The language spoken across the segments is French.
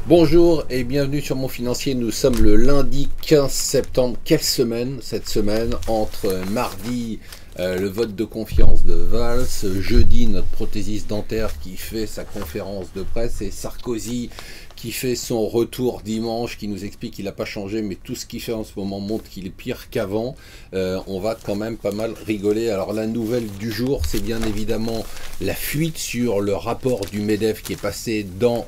Bonjour et bienvenue sur Mon Financier. Nous sommes le lundi 15 septembre. Quelle semaine cette semaine entre mardi le vote de confiance de Valls, jeudi notre prothésiste dentaire qui fait sa conférence de presse et Sarkozy qui fait son retour dimanche, qui nous explique qu'il n'a pas changé, mais tout ce qu'il fait en ce moment montre qu'il est pire qu'avant. On va quand même pas mal rigoler. Alors la nouvelle du jour, c'est bien évidemment la fuite sur le rapport du MEDEF qui est passé dans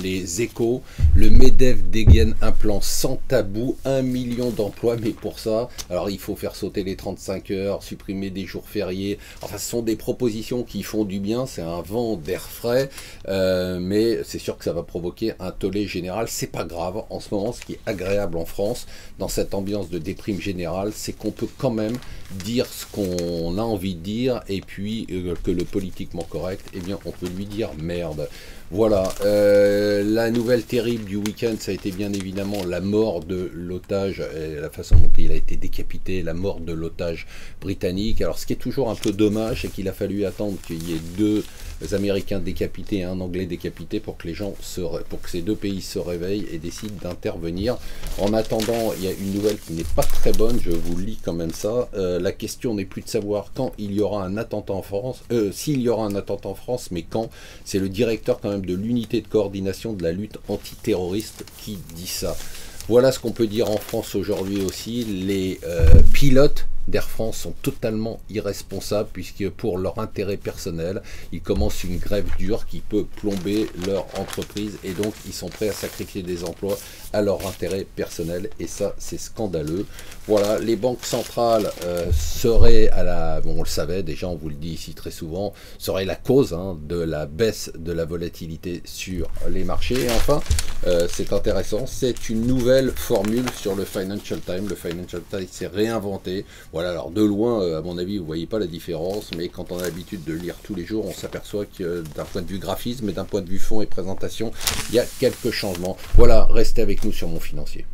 les Échos. Le MEDEF dégaine un plan sans tabou, 1 million d'emplois, mais pour ça, alors il faut faire sauter les 35 heures, supprimer des jours fériés. Enfin, ce sont des propositions qui font du bien, c'est un vent d'air frais, mais c'est sûr que ça va provoquer un tollé général. C'est pas grave, en ce moment ce qui est agréable en France dans cette ambiance de déprime générale, c'est qu'on peut quand même dire ce qu'on a envie de dire, et puis que le politiquement correct, eh bien on peut lui dire merde. Voilà, la nouvelle terrible du week-end, ça a été bien évidemment la mort de l'otage, la façon dont il a été décapité, la mort de l'otage britannique. Alors ce qui est toujours un peu dommage, c'est qu'il a fallu attendre qu'il y ait deux Américains décapités et un Anglais décapité pour que les gens pour que ces deux pays se réveillent et décident d'intervenir. En attendant, il y a une nouvelle qui n'est pas très bonne, je vous lis quand même ça. La question n'est plus de savoir quand il y aura un attentat en France, s'il y aura un attentat en France, mais quand. C'est le directeur quand même de l'unité de coordination de la lutte antiterroriste qui dit ça. Voilà ce qu'on peut dire en France aujourd'hui aussi. Les pilotes d'Air France sont totalement irresponsables puisque pour leur intérêt personnel, ils commencent une grève dure qui peut plomber leur entreprise et donc ils sont prêts à sacrifier des emplois à leur intérêt personnel et ça c'est scandaleux. Voilà, les banques centrales seraient à la, bon on le savait déjà, on vous le dit ici très souvent, seraient la cause de la baisse de la volatilité sur les marchés. Et enfin, c'est intéressant, c'est une nouvelle formule sur le Financial Times. Le Financial Times s'est réinventé. Voilà, alors de loin, à mon avis, vous ne voyez pas la différence, mais quand on a l'habitude de lire tous les jours, on s'aperçoit que d'un point de vue graphisme et d'un point de vue fond et présentation, il y a quelques changements. Voilà, restez avec nous sur Mon Financier.